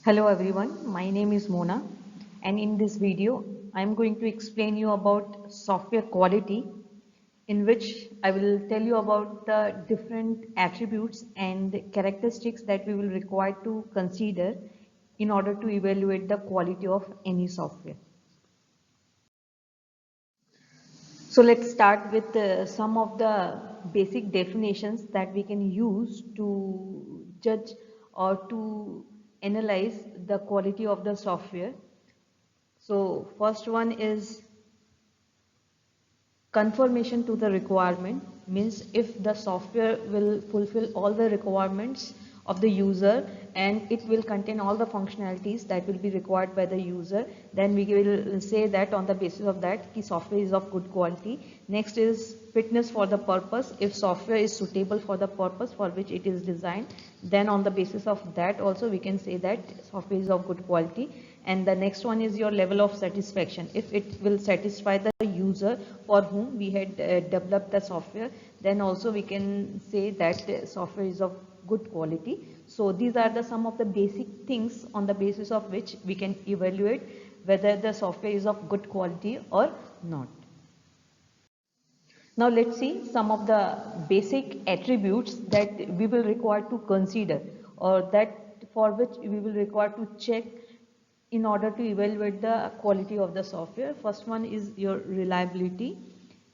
Hello everyone, my name is Mona and in this video I am going to explain you about software quality, in which I will tell you about the different attributes and characteristics that we will require to consider in order to evaluate the quality of any software. So let's start with some of the basic definitions that we can use to judge or to analyze the quality of the software. So first one is conformation to the requirement, means if the software will fulfill all the requirements of the user and it will contain all the functionalities that will be required by the user, then we will say that on the basis of that the software is of good quality. Next is fitness for the purpose. If software is suitable for the purpose for which it is designed, then on the basis of that also we can say that software is of good quality. And the next one is your level of satisfaction. If it will satisfy the user for whom we had developed the software, then also we can say that the software is of good quality. So these are the some of the basic things on the basis of which we can evaluate whether the software is of good quality or not. Now let's see some of the basic attributes that we will require to consider, or that for which we will require to check in order to evaluate the quality of the software. First one is your reliability.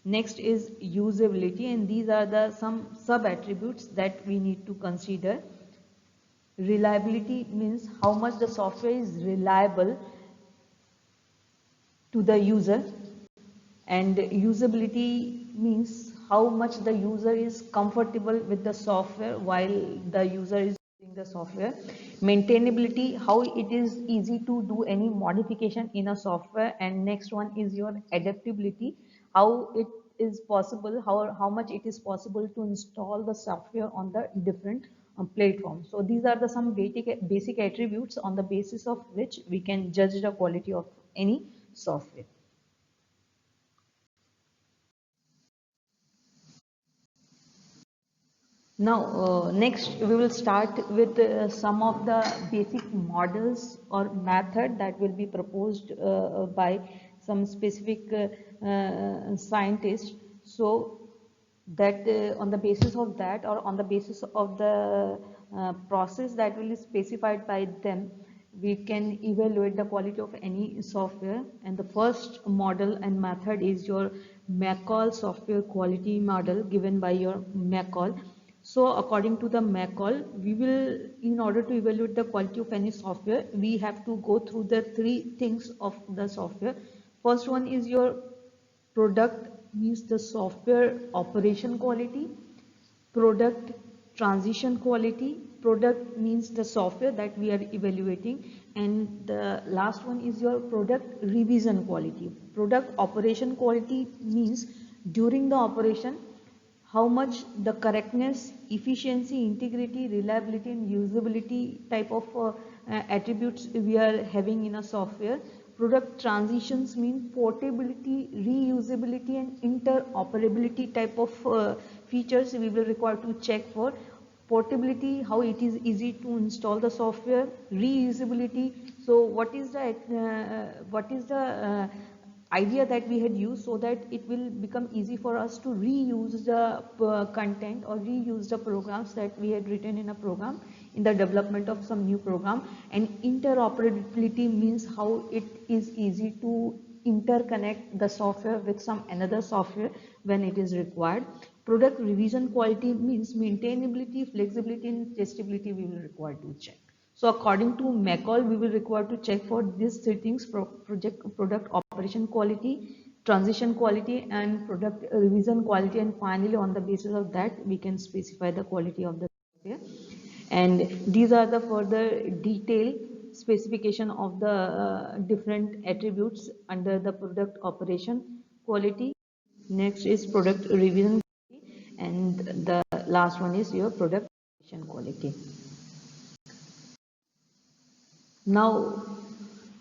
Next is usability, and these are the some sub attributes that we need to consider. Reliability means how much the software is reliable to the user, and usability means how much the user is comfortable with the software while the user is using the software. Maintainability, how it is easy to do any modification in a software. And next one is your adaptability, how it is possible, how much it is possible to install the software on the different platforms. So these are the some basic attributes on the basis of which we can judge the quality of any software. Now, next we will start with some of the basic models or method that will be proposed by some specific scientists. So that on the basis of that, or on the basis of the process that will be specified by them, we can evaluate the quality of any software. And the first model and method is your McCall software quality model, given by your McCall. So according to the McCall, we will, in order to evaluate the quality of any software, we have to go through the three things of the software. First one is your product, means the software operation quality. Product transition quality. Product means the software that we are evaluating. And the last one is your product revision quality. Product operation quality means during the operation, how much the correctness, efficiency, integrity, reliability and usability type of attributes we are having in a software. Product transitions mean portability, reusability and interoperability type of features we will require to check for. Portability, how it is easy to install the software. Reusability, so what is the idea that we had used, so that it will become easy for us to reuse the content or reuse the programs that we had written in a program in the development of some new program. And interoperability means how it is easy to interconnect the software with some another software when it is required. Product revision quality means maintainability, flexibility and testability we will require to check. So according to McCall, we will require to check for these three things: product operation quality, transition quality and product revision quality. And finally, on the basis of that, we can specify the quality of the software. And these are the further detailed specification of the different attributes under the product operation quality. Next is product revision quality, and the last one is your product quality. Now,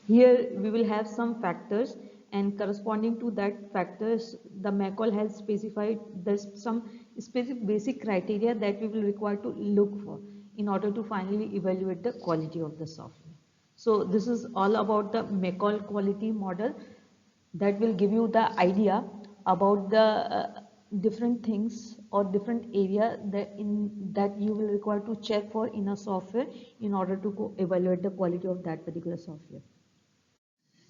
here we will have some factors, and corresponding to that factors, the McCall has specified there's some specific basic criteria that we will require to look for in order to finally evaluate the quality of the software. So this is all about the McCall quality model that will give you the idea about the different things or different area that you will require to check for in a software in order to evaluate the quality of that particular software.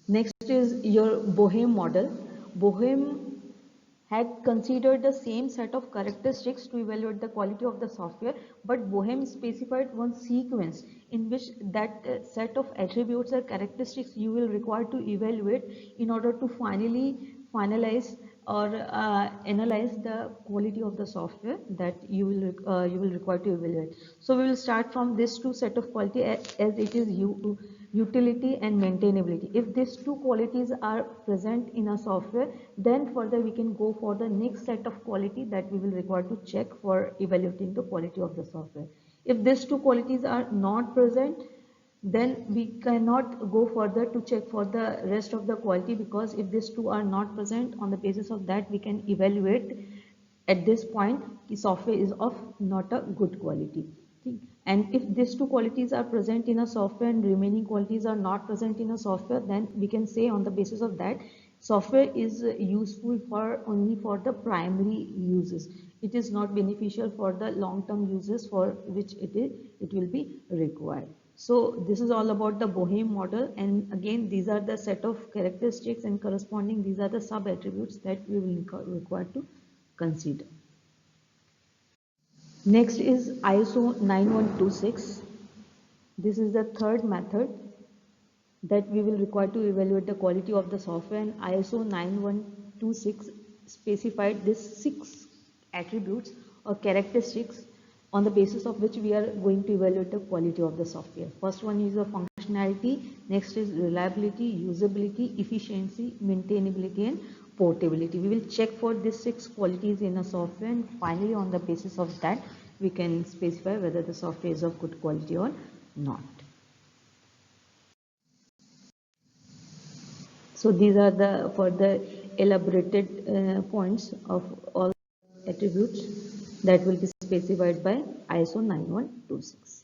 Next is your Bohem model. Bohem had considered the same set of characteristics to evaluate the quality of the software, but Bohem specified one sequence in which that set of attributes or characteristics you will require to evaluate in order to finalize or analyze the quality of the software that you will require to evaluate. So we will start from this two set of quality as it is utility and maintainability. If these two qualities are present in a software, then further we can go for the next set of quality that we will require to check for evaluating the quality of the software. If these two qualities are not present, then we cannot go further to check for the rest of the quality, because if these two are not present, on the basis of that we can evaluate at this point the software is of not a good quality. And if these two qualities are present in a software and remaining qualities are not present in a software, then we can say on the basis of that software is useful for only for the primary uses. It is not beneficial for the long-term uses for which it will be required. So this is all about the Bohem model, and again these are the set of characteristics and corresponding these are the sub attributes that we will require to consider. Next is ISO 9126. This is the third method that we will require to evaluate the quality of the software, and ISO 9126 specified these 6 attributes or characteristics on the basis of which we are going to evaluate the quality of the software. First one is the functionality, next is reliability, usability, efficiency, maintainability and portability. We will check for these 6 qualities in a software, and finally on the basis of that we can specify whether the software is of good quality or not. So these are the further elaborated points of all attributes that will be specified by ISO 9126.